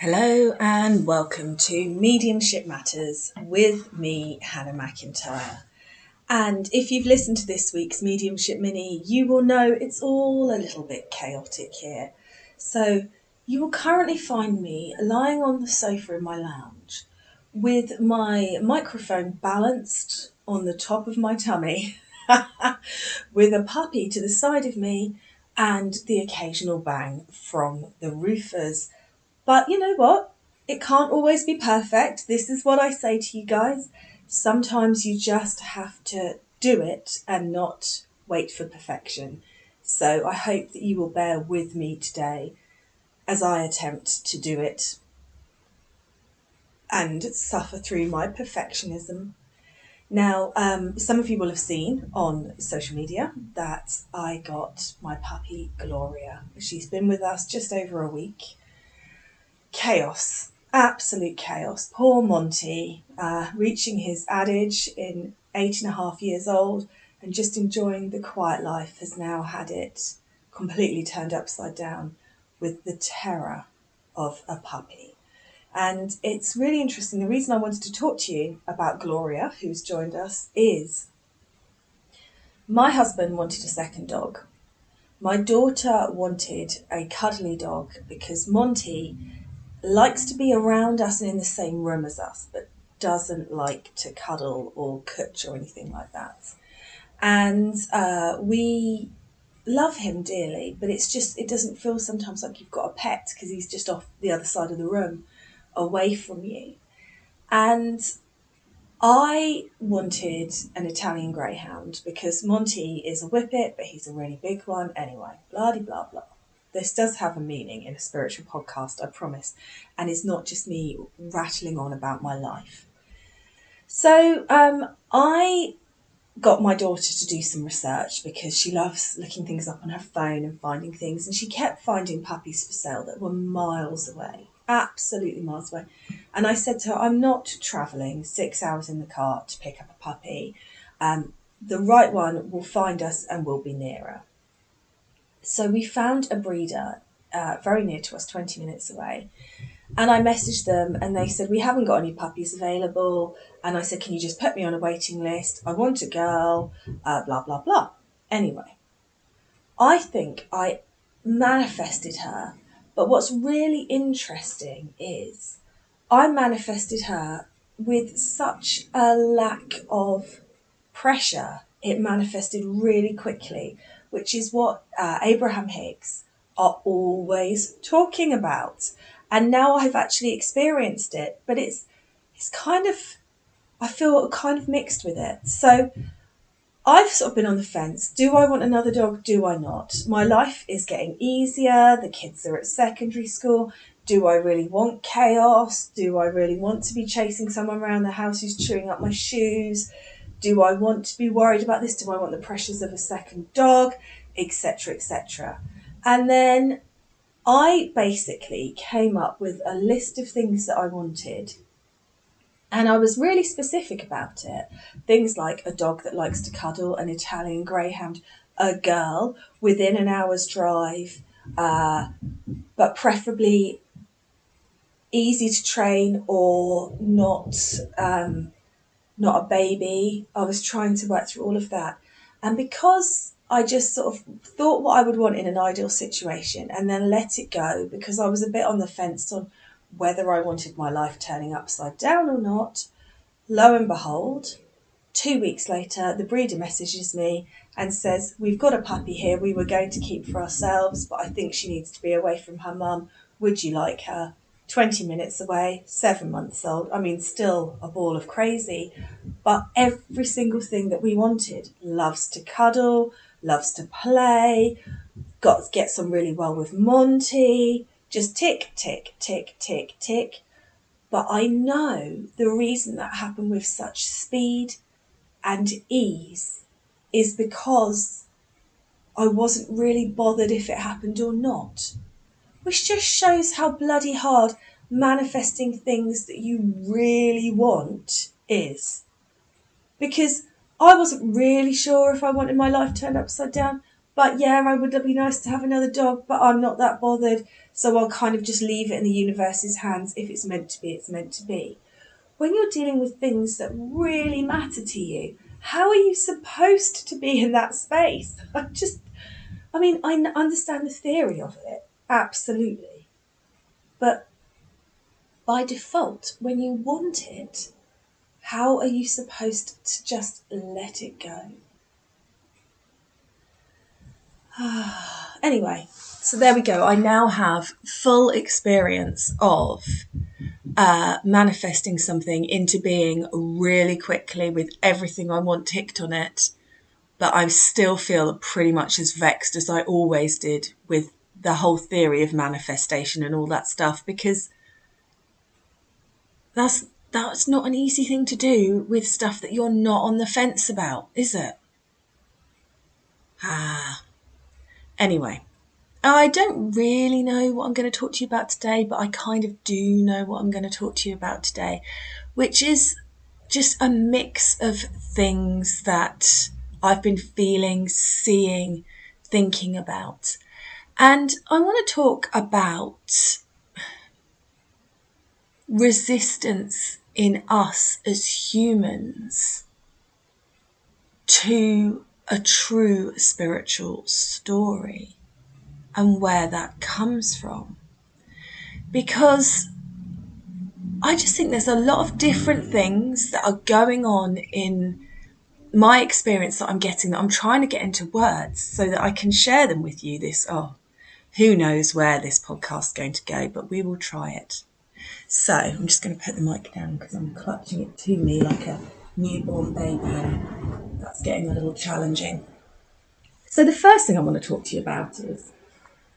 Hello and welcome to Mediumship Matters with me, Hannah McIntyre. And if you've listened to this week's Mediumship Mini, you will know it's all a little bit chaotic here. So you will currently find me lying on the sofa in my lounge with my microphone balanced on the top of my tummy with a puppy to the side of me and the occasional bang from the roofers. But you know what? It can't always be perfect. This is what I say to you guys. Sometimes you just have to do it and not wait for perfection. So I hope that you will bear with me today as I attempt to do it and suffer through my perfectionism. Now, some of you will have seen on social media that I got my puppy Gloria. She's been with us just over a week. Chaos, absolute chaos. Poor Monty, reaching his adage in 8.5 years old and just enjoying the quiet life, has now had it completely turned upside down with the terror of a puppy. And it's really interesting. The reason I wanted to talk to you about Gloria, who's joined us, is my husband wanted a second dog. My daughter wanted a cuddly dog because Monty likes to be around us and in the same room as us, but doesn't like to cuddle or cooch or anything like that. And we love him dearly, but it doesn't feel sometimes like you've got a pet because he's just off the other side of the room, away from you. And I wanted an Italian Greyhound because Monty is a whippet, but he's a really big one. Anyway, blah de blah blah. This does have a meaning in a spiritual podcast, I promise. And it's not just me rattling on about my life. So I got my daughter to do some research because she loves looking things up on her phone and finding things. And she kept finding puppies for sale that were miles away, absolutely miles away. And I said to her, I'm not travelling 6 hours in the car to pick up a puppy. The right one will find us and will be nearer. So we found a breeder very near to us, 20 minutes away. And I messaged them and they said, we haven't got any puppies available. And I said, can you just put me on a waiting list? I want a girl, blah, blah, blah. Anyway, I think I manifested her. But what's really interesting is I manifested her with such a lack of pressure. It manifested really quickly, which is what Abraham Hicks are always talking about. And now I've actually experienced it, but it's kind of, I feel kind of mixed with it. So I've sort of been on the fence. Do I want another dog? Do I not? My life is getting easier. The kids are at secondary school. Do I really want chaos? Do I really want to be chasing someone around the house who's chewing up my shoes? Do I want to be worried about this? Do I want the pressures of a second dog? Etc., etc. And then I basically came up with a list of things that I wanted. And I was really specific about it. Things like a dog that likes to cuddle, an Italian Greyhound, a girl within an hour's drive, but preferably easy to train or not a baby. I was trying to work through all of that. And because I just sort of thought what I would want in an ideal situation and then let it go because I was a bit on the fence on whether I wanted my life turning upside down or not, lo and behold, 2 weeks later, the breeder messages me and says, we've got a puppy here we were going to keep for ourselves, but I think she needs to be away from her mum. Would you like her? 20 minutes away, 7 months old. I mean, still a ball of crazy, but every single thing that we wanted. Loves to cuddle, loves to play, gets on really well with Monty, just tick, tick, tick, tick, tick. But I know the reason that happened with such speed and ease is because I wasn't really bothered if it happened or not. Which just shows how bloody hard manifesting things that you really want is. Because I wasn't really sure if I wanted my life turned upside down. But yeah, I would be nice to have another dog, but I'm not that bothered. So I'll kind of just leave it in the universe's hands. If it's meant to be, it's meant to be. When you're dealing with things that really matter to you, how are you supposed to be in that space? I understand the theory of it, absolutely. But by default, when you want it, how are you supposed to just let it go? Anyway, so there we go. I now have full experience of manifesting something into being really quickly with everything I want ticked on it. But I still feel pretty much as vexed as I always did with the whole theory of manifestation and all that stuff, because that's not an easy thing to do with stuff that you're not on the fence about, is it? Anyway, I don't really know what I'm going to talk to you about today, but I kind of do know what I'm going to talk to you about today, which is just a mix of things that I've been feeling, seeing, thinking about. And I want to talk about resistance in us as humans to a true spiritual story and where that comes from. Because I just think there's a lot of different things that are going on in my experience that I'm getting, that I'm trying to get into words so that I can share them with you. Who knows where this podcast is going to go, but we will try it. So I'm just going to put the mic down because I'm clutching it to me like a newborn baby, and that's getting a little challenging. So the first thing I want to talk to you about is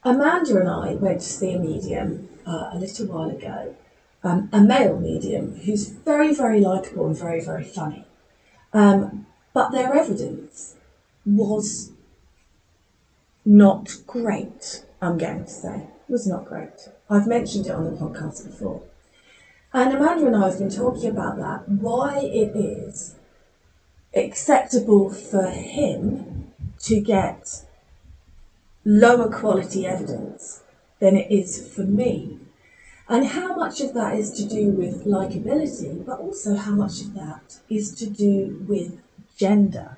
Amanda and I went to see a medium a little while ago, a male medium who's very, very likeable and very, very funny. But their evidence was not great, I'm going to say. It was not great. I've mentioned it on the podcast before. And Amanda and I have been talking about that, why it is acceptable for him to get lower quality evidence than it is for me. And how much of that is to do with likability, but also how much of that is to do with gender.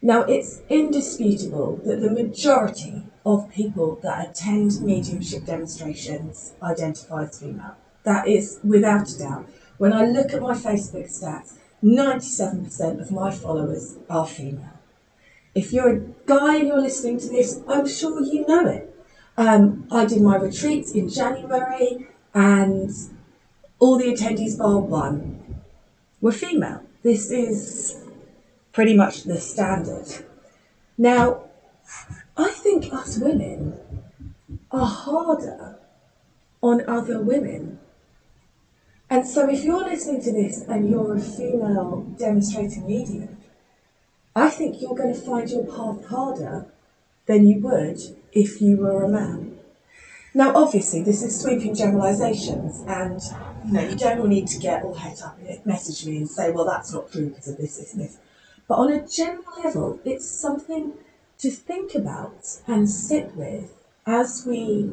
Now, it's indisputable that the majority of people that attend mediumship demonstrations identify as female. That is without a doubt. When I look at my Facebook stats, 97% of my followers are female. If you're a guy and you're listening to this, I'm sure you know it. I did my retreats in January and all the attendees bar one were female. This is pretty much the standard. Now, I think us women are harder on other women. And so if you're listening to this and you're a female demonstrating medium, I think you're going to find your path harder than you would if you were a man. Now, obviously, this is sweeping generalisations, and you don't need to get all het up and message me and say, well, that's not true because of this, and this. But on a general level, it's something to think about and sit with as we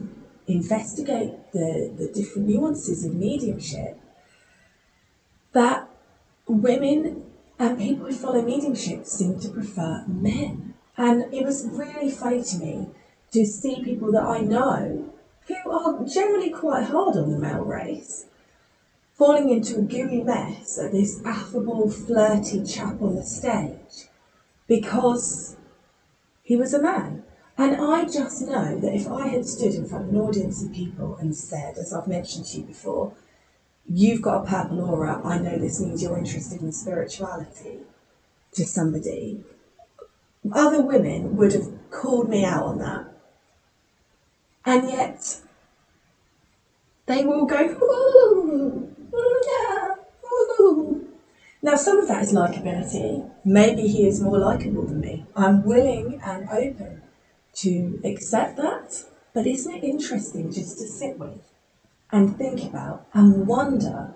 investigate the different nuances of mediumship, that women and people who follow mediumship seem to prefer men. And it was really funny to me to see people that I know who are generally quite hard on the male race falling into a gooey mess at this affable, flirty chap on the stage because he was a man. And I just know that if I had stood in front of an audience of people and said, as I've mentioned to you before, you've got a purple aura, I know this means you're interested in spirituality, to somebody, other women would have called me out on that. And yet, they will go, ooh, yeah, ooh. Now, some of that is likability. Maybe he is more likable than me. I'm willing and open to accept that. But isn't it interesting just to sit with and think about and wonder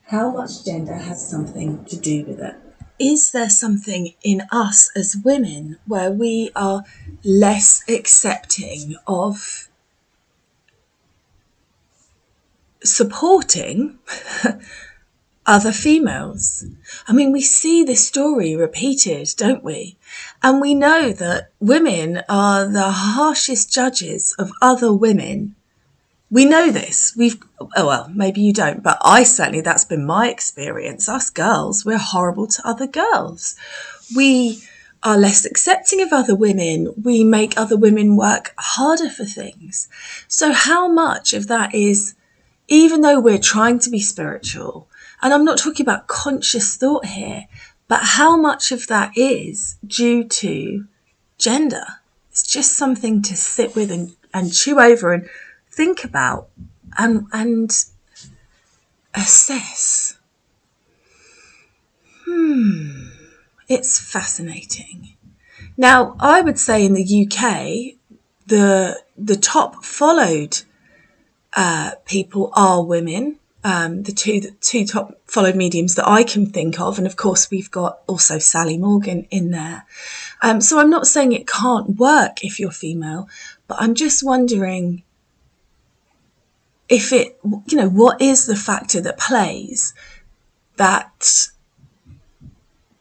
how much gender has something to do with it? Is there something in us as women where we are less accepting of supporting other females. I mean, we see this story repeated, don't we? And we know that women are the harshest judges of other women. We know this. Well, maybe you don't, but that's been my experience. Us girls, we're horrible to other girls. We are less accepting of other women. We make other women work harder for things. So how much of that is, even though we're trying to be spiritual, and I'm not talking about conscious thought here, but how much of that is due to gender? It's just something to sit with and chew over and think about and assess. It's fascinating. Now, I would say in the UK, the top followed people are women. The two top followed mediums that I can think of, and of course we've got also Sally Morgan in there. So I'm not saying it can't work if you're female, but I'm just wondering if it, what is the factor that plays that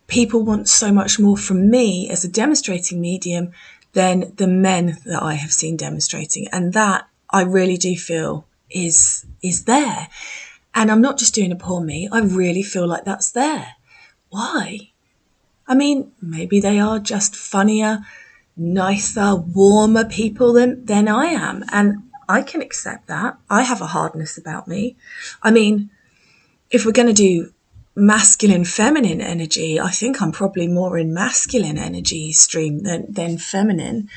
people want so much more from me as a demonstrating medium than the men that I have seen demonstrating, and that I really do feel is there. And I'm not just doing a poor me, I really feel like that's there. Why? I mean, maybe they are just funnier, nicer, warmer people than I am. And I can accept that. I have a hardness about me. I mean, if we're going to do masculine, feminine energy, I think I'm probably more in masculine energy stream than feminine.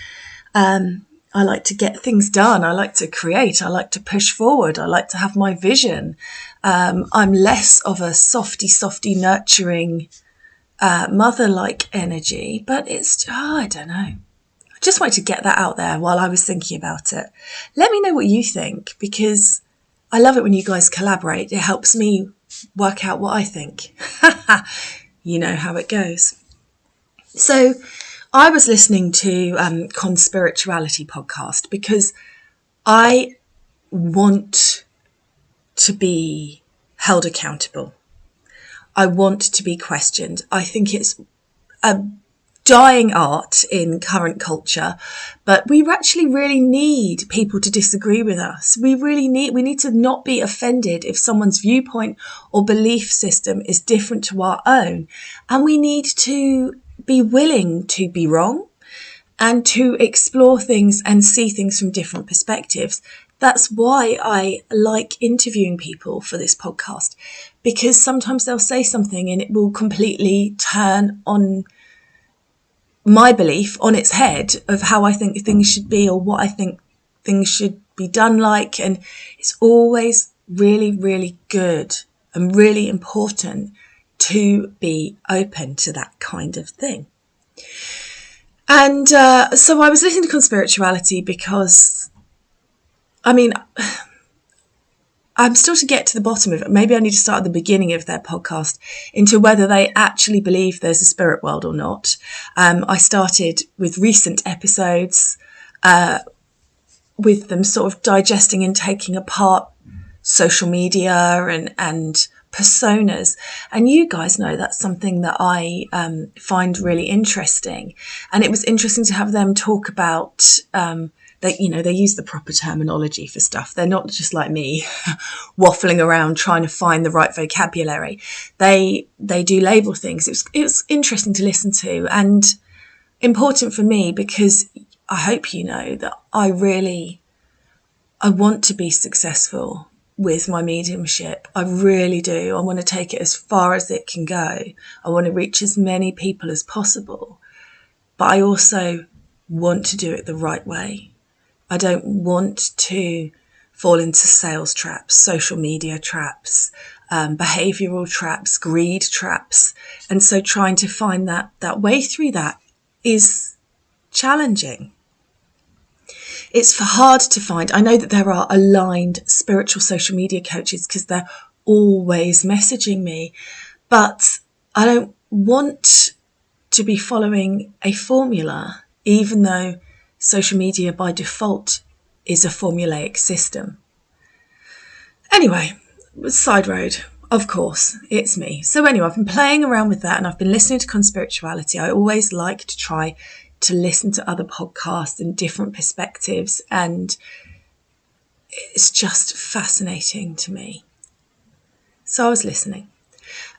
I like to get things done. I like to create. I like to push forward. I like to have my vision. I'm less of a softy, nurturing, mother-like energy, but I don't know. I just wanted to get that out there while I was thinking about it. Let me know what you think, because I love it when you guys collaborate. It helps me work out what I think. You know how it goes. So I was listening to Conspirituality podcast because I want to be held accountable. I want to be questioned. I think it's a dying art in current culture, but we actually really need people to disagree with us. We need to not be offended if someone's viewpoint or belief system is different to our own. And we need to be willing to be wrong and to explore things and see things from different perspectives. That's why I like interviewing people for this podcast, because sometimes they'll say something and it will completely turn on my belief on its head of how I think things should be or what I think things should be done like. And it's always really, really good and really important to be open to that kind of thing. And so I was listening to Conspirituality because, I mean, I'm still to get to the bottom of it. Maybe I need to start at the beginning of their podcast into whether they actually believe there's a spirit world or not. I started with recent episodes with them sort of digesting and taking apart social media and personas. And you guys know that's something that I find really interesting. And it was interesting to have them talk about they use the proper terminology for stuff. They're not just like me waffling around trying to find the right vocabulary. They do label things. It was interesting to listen to and important for me, because I hope you know that I want to be successful with my mediumship. I really do. I want to take it as far as it can go. I want to reach as many people as possible. But I also want to do it the right way. I don't want to fall into sales traps, social media traps, behavioural traps, greed traps. And so trying to find that way through that is challenging. It's hard to find. I know that there are aligned spiritual social media coaches because they're always messaging me, but I don't want to be following a formula, even though social media by default is a formulaic system. Anyway, side road. Of course, it's me. So anyway, I've been playing around with that and I've been listening to conspirituality. I always like to try to listen to other podcasts and different perspectives, and it's just fascinating to me. So I was listening,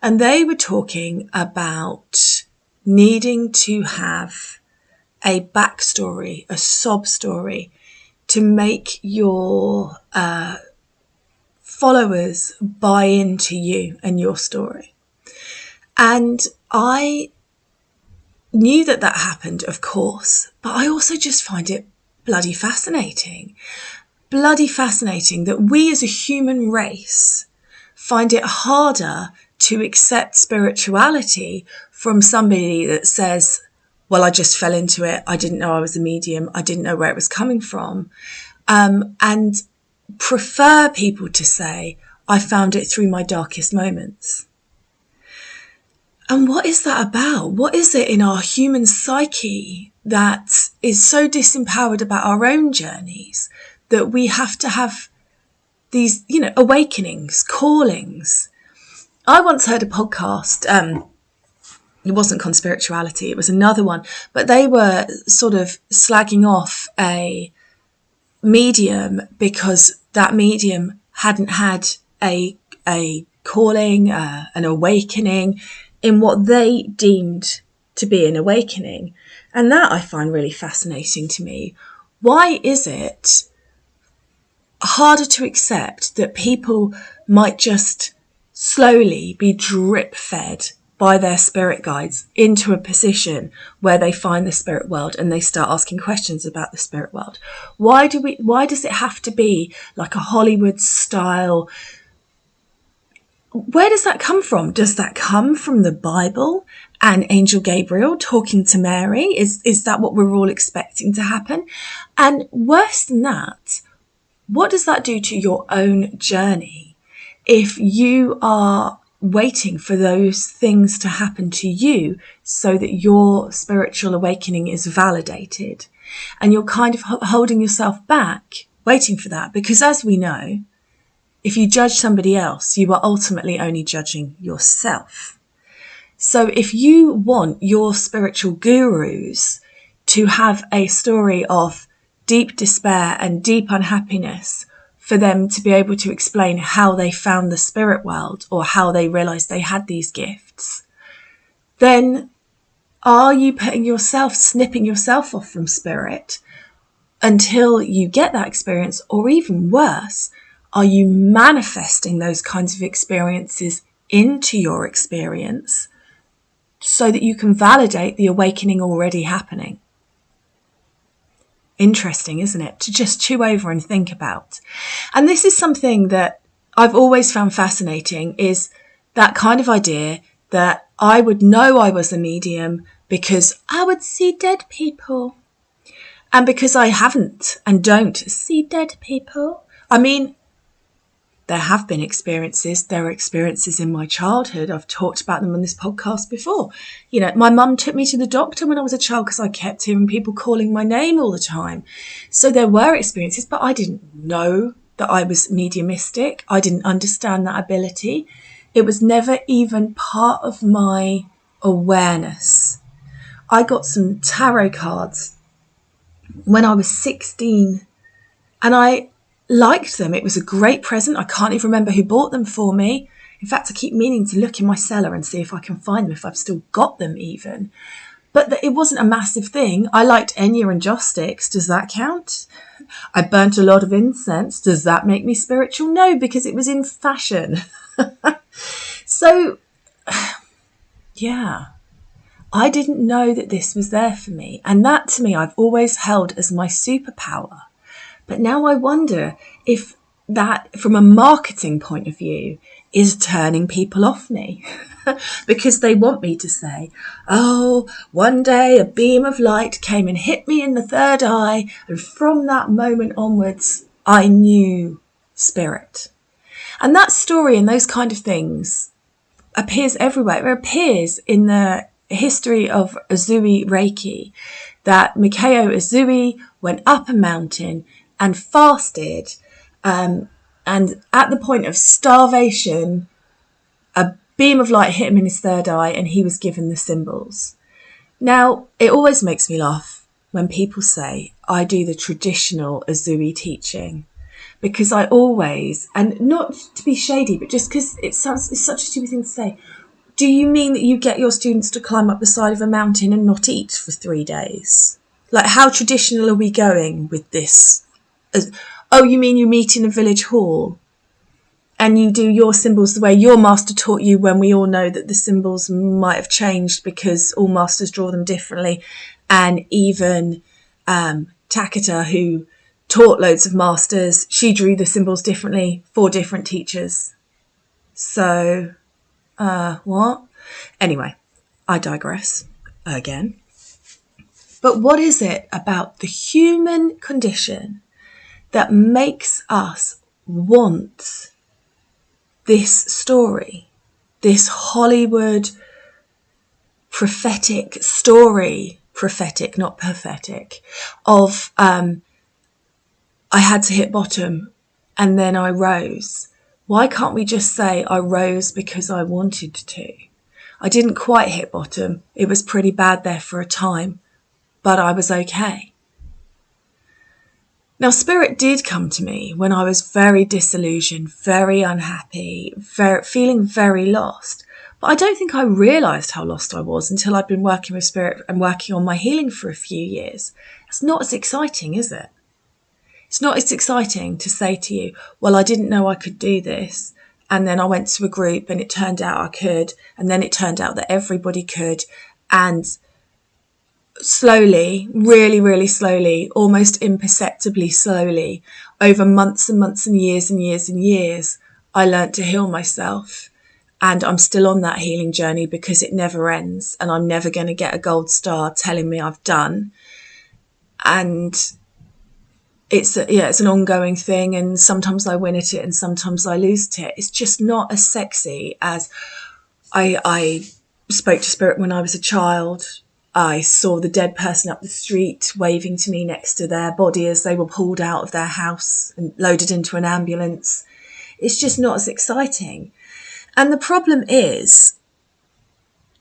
and they were talking about needing to have a backstory, a sob story, to make your followers buy into you and your story. And I knew that happened, of course, but I also just find it bloody fascinating that we as a human race find it harder to accept spirituality from somebody that says, well, I just fell into it. I didn't know I was a medium. I didn't know where it was coming from. And prefer people to say, I found it through my darkest moments. And what is that about? What is it in our human psyche that is so disempowered about our own journeys that we have to have these, awakenings, callings? I once heard a podcast, it wasn't conspirituality, it was another one, but they were sort of slagging off a medium because that medium hadn't had a calling, an awakening in what they deemed to be an awakening. And that I find really fascinating to me. Why is it harder to accept that people might just slowly be drip fed by their spirit guides into a position where they find the spirit world and they start asking questions about the spirit world? Why does it have to be like a Hollywood style? Where does that come from? Does that come from the Bible and Angel Gabriel talking to Mary? Is that what we're all expecting to happen? And worse than that, what does that do to your own journey if you are waiting for those things to happen to you so that your spiritual awakening is validated, and you're kind of holding yourself back waiting for that? Because as we know, if you judge somebody else, you are ultimately only judging yourself. So if you want your spiritual gurus to have a story of deep despair and deep unhappiness, for them to be able to explain how they found the spirit world or how they realized they had these gifts, then are you snipping yourself off from spirit until you get that experience? Or even worse, are you manifesting those kinds of experiences into your experience so that you can validate the awakening already happening? Interesting, isn't it? To just chew over and think about. And this is something that I've always found fascinating, is that kind of idea that I would know I was a medium because I would see dead people. And because I haven't and don't see dead people, I mean, there have been experiences. There are experiences in my childhood. I've talked about them on this podcast before. My mum took me to the doctor when I was a child because I kept hearing people calling my name all the time. So there were experiences, but I didn't know that I was mediumistic. I didn't understand that ability. It was never even part of my awareness. I got some tarot cards when I was 16 and I liked them. It was a great present. I can't even remember who bought them for me. In fact, I keep meaning to look in my cellar and see if I can find them, if I've still got them even. But it wasn't a massive thing. I liked Enya and joss sticks. Does that count? I burnt a lot of incense. Does that make me spiritual? No, because it was in fashion. So, yeah, I didn't know that this was there for me. And that, to me, I've always held as my superpower. But now I wonder if that, from a marketing point of view, is turning people off me because they want me to say, oh, one day a beam of light came and hit me in the third eye, and from that moment onwards, I knew spirit. And that story and those kind of things appears everywhere. It appears in the history of Uzui Reiki that Mikao Uzui went up a mountain and fasted, and And at the point of starvation, a beam of light hit him in his third eye and he was given the symbols. Now, it always makes me laugh when people say, I do the traditional Azui teaching. Because I always, and not to be shady, but just because it's such a stupid thing to say, do you mean that you get your students to climb up the side of a mountain and not eat for 3 days? Like, how traditional are we going with this? Oh, you mean you meet in a village hall and you do your symbols the way your master taught you, when we all know that the symbols might have changed because all masters draw them differently. And even Takata, who taught loads of masters, she drew the symbols differently for different teachers. So, what? Anyway, I digress again. But what is it about the human condition that makes us want this story, this Hollywood prophetic story, prophetic, not pathetic, of I had to hit bottom and then I rose? Why can't we just say I rose because I wanted to? I didn't quite hit bottom. It was pretty bad there for a time, but I was okay. Now, Spirit did come to me when I was very disillusioned, very unhappy, feeling very lost. But I don't think I realised how lost I was until I'd been working with Spirit and working on my healing for a few years. It's not as exciting, is it? It's not as exciting to say to you, well, I didn't know I could do this. And then I went to a group and it turned out I could. And then it turned out that everybody could. And slowly, really, really slowly, almost imperceptibly slowly, over months and months and years and years and years, I learnt to heal myself. And I'm still on that healing journey because it never ends. And I'm never going to get a gold star telling me I've done. And it's an ongoing thing, and sometimes I win at it and sometimes I lose at it. It's just not as sexy as I spoke to Spirit when I was a child. I saw the dead person up the street waving to me next to their body as they were pulled out of their house and loaded into an ambulance. It's just not as exciting. And the problem is,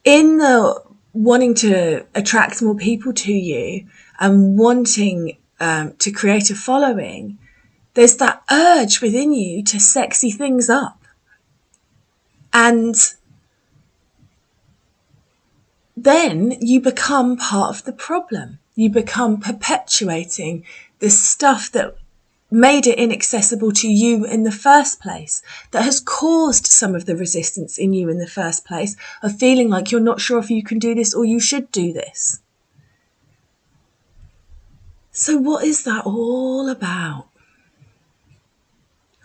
in the wanting to attract more people to you and wanting to create a following, there's that urge within you to sexy things up. And then you become part of the problem. You become perpetuating the stuff that made it inaccessible to you in the first place, that has caused some of the resistance in you in the first place, of feeling like you're not sure if you can do this or you should do this. So what is that all about?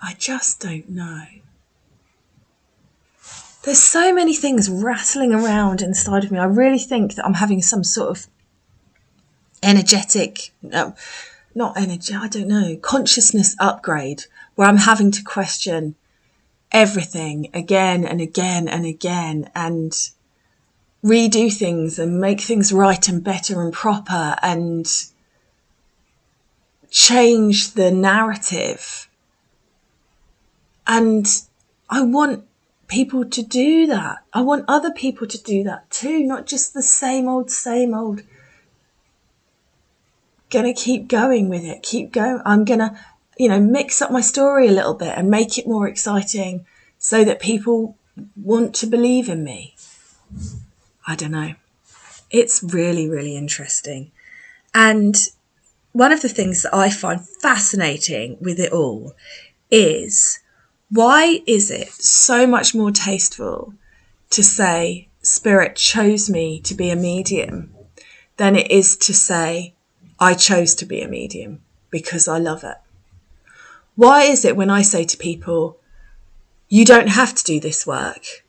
I just don't know. There's so many things rattling around inside of me. I really think that I'm having some sort of consciousness upgrade, where I'm having to question everything again and again and again, and redo things and make things right and better and proper and change the narrative. And I want people to do that. I want other people to do that too, not just the same old. Gonna keep going with it, keep going. I'm gonna, mix up my story a little bit and make it more exciting so that people want to believe in me. I don't know. It's really, really interesting. And one of the things that I find fascinating with it all is, why is it so much more tasteful to say Spirit chose me to be a medium than it is to say I chose to be a medium because I love it? Why is it when I say to people, you don't have to do this work,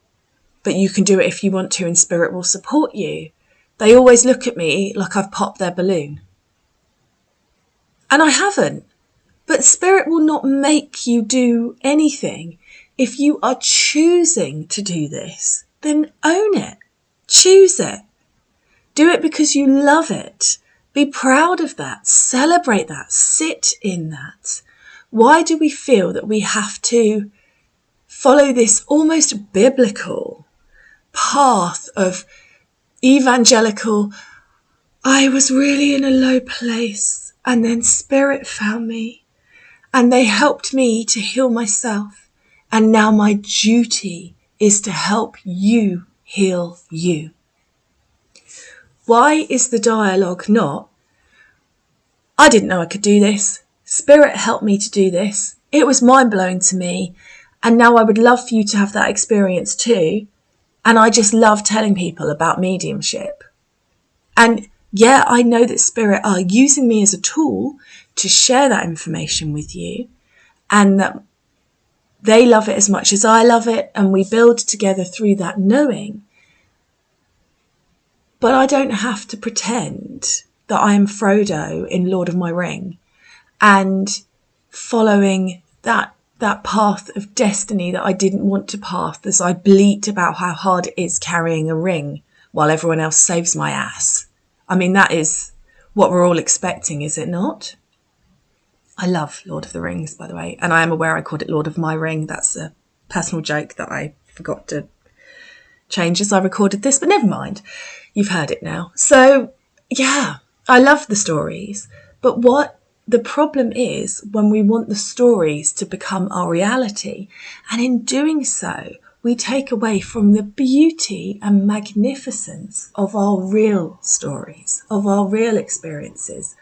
but you can do it if you want to and Spirit will support you, they always look at me like I've popped their balloon? And I haven't. But Spirit will not make you do anything. If you are choosing to do this, then own it. Choose it. Do it because you love it. Be proud of that. Celebrate that. Sit in that. Why do we feel that we have to follow this almost biblical path of evangelical, I was really in a low place and then Spirit found me and they helped me to heal myself, and now my duty is to help you heal you? Why is the dialogue not, I didn't know I could do this, Spirit helped me to do this, it was mind-blowing to me, and now I would love for you to have that experience too, and I just love telling people about mediumship. And yeah, I know that Spirit are using me as a tool to share that information with you, and that they love it as much as I love it, and we build together through that knowing. But I don't have to pretend that I am Frodo in Lord of my Ring and following that path of destiny that I didn't want to path, as I bleat about how hard it is carrying a ring while everyone else saves my ass. I mean, that is what we're all expecting, is it not? I love Lord of the Rings, by the way, and I am aware I called it Lord of my Ring. That's a personal joke that I forgot to change as I recorded this, but never mind. You've heard it now. So, yeah, I love the stories, but what the problem is when we want the stories to become our reality, and in doing so, we take away from the beauty and magnificence of our real stories, of our real experiences,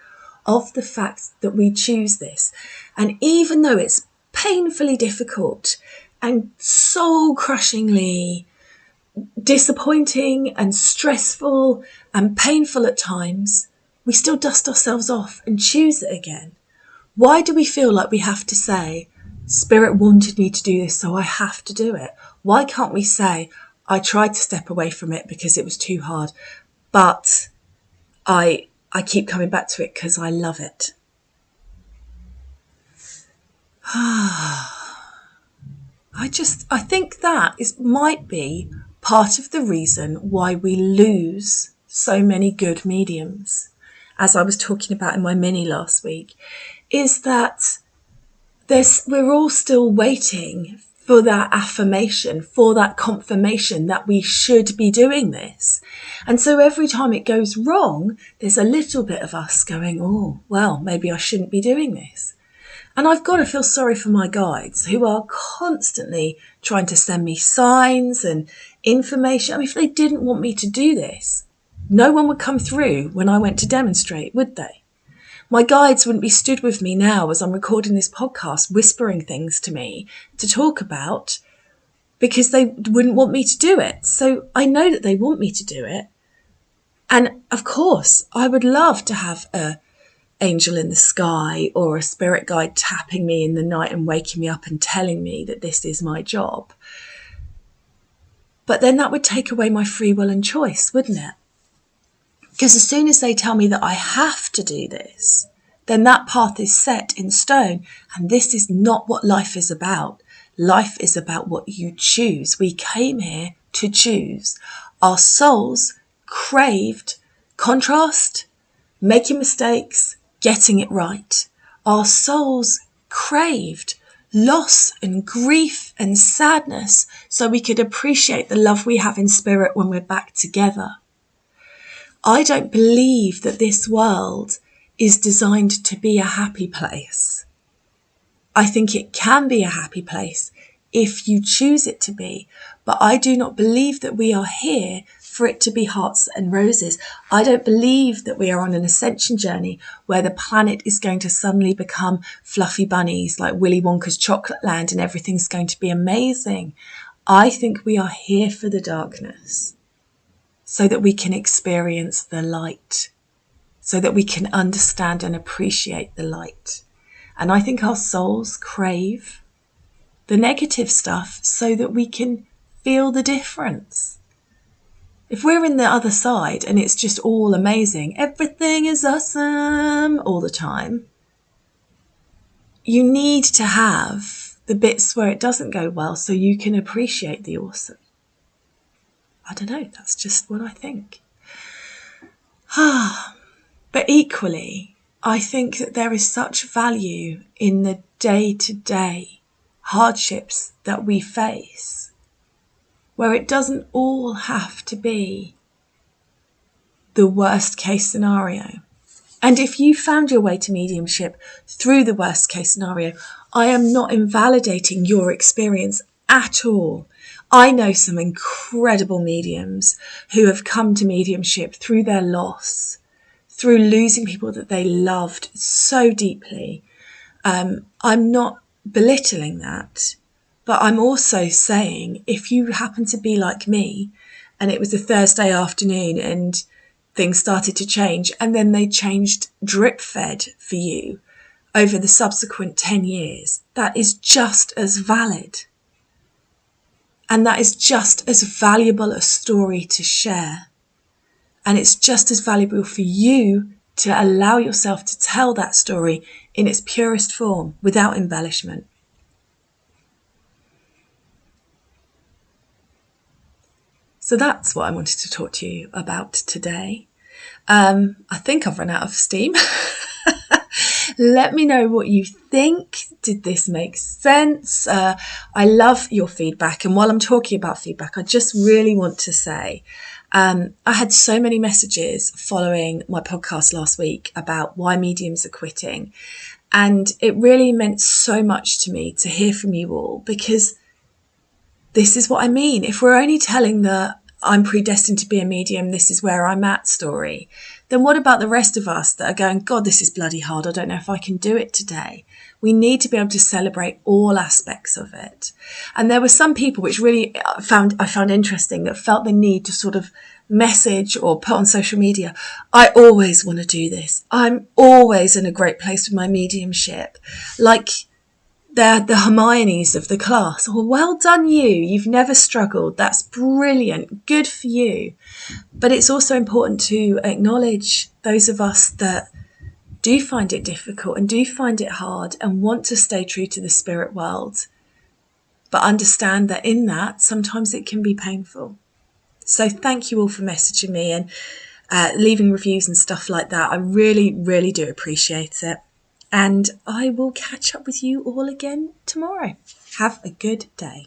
of the fact that we choose this. And even though it's painfully difficult and soul-crushingly disappointing and stressful and painful at times, we still dust ourselves off and choose it again. Why do we feel like we have to say, Spirit wanted me to do this, so I have to do it? Why can't we say, I tried to step away from it because it was too hard, but I keep coming back to it because I love it? I think that might be part of the reason why we lose so many good mediums, as I was talking about in my mini last week, is that we're all still waiting for that affirmation, for that confirmation that we should be doing this. And so every time it goes wrong, there's a little bit of us going, oh, well, maybe I shouldn't be doing this. And I've got to feel sorry for my guides who are constantly trying to send me signs and information. I mean, if they didn't want me to do this, no one would come through when I went to demonstrate, would they? My guides wouldn't be stood with me now as I'm recording this podcast, whispering things to me to talk about, because they wouldn't want me to do it. So I know that they want me to do it. And of course, I would love to have a angel in the sky or a spirit guide tapping me in the night and waking me up and telling me that this is my job. But then that would take away my free will and choice, wouldn't it? Because as soon as they tell me that I have to do this, then that path is set in stone. And this is not what life is about. Life is about what you choose. We came here to choose. Our souls craved contrast, making mistakes, getting it right. Our souls craved loss and grief and sadness so we could appreciate the love we have in spirit when we're back together. I don't believe that this world is designed to be a happy place. I think it can be a happy place if you choose it to be, but I do not believe that we are here for it to be hearts and roses. I don't believe that we are on an ascension journey where the planet is going to suddenly become fluffy bunnies like Willy Wonka's Chocolate Land and everything's going to be amazing. I think we are here for the darkness so that we can experience the light, so that we can understand and appreciate the light. And I think our souls crave the negative stuff so that we can feel the difference. If we're in the other side and it's just all amazing, everything is awesome all the time, you need to have the bits where it doesn't go well so you can appreciate the awesome. I don't know, that's just what I think. But equally, I think that there is such value in the day-to-day hardships that we face, where it doesn't all have to be the worst case scenario. And if you found your way to mediumship through the worst case scenario, I am not invalidating your experience at all. I know some incredible mediums who have come to mediumship through their loss, through losing people that they loved so deeply. I'm not belittling that, but I'm also saying if you happen to be like me and it was a Thursday afternoon and things started to change and then they changed drip fed for you over the subsequent 10 years, that is just as valid. And that is just as valuable a story to share. And it's just as valuable for you to allow yourself to tell that story in its purest form without embellishment. So that's what I wanted to talk to you about today. I think I've run out of steam. Let me know what you think. Did this make sense? I love your feedback. And while I'm talking about feedback, I just really want to say, I had so many messages following my podcast last week about why mediums are quitting. And it really meant so much to me to hear from you all, because this is what I mean. If we're only telling the I'm predestined to be a medium, this is where I'm at story, then what about the rest of us that are going, God, this is bloody hard. I don't know if I can do it today. We need to be able to celebrate all aspects of it. And there were some people which really I found interesting that felt the need to sort of message or put on social media, I always want to do this. I'm always in a great place with my mediumship. Like they're the Hermiones of the class. Well done you. You've never struggled. That's brilliant. Good for you. But it's also important to acknowledge those of us that do find it difficult and do find it hard and want to stay true to the spirit world, but understand that in that, sometimes it can be painful. So thank you all for messaging me and leaving reviews and stuff like that. I really, really do appreciate it. And I will catch up with you all again tomorrow. Have a good day.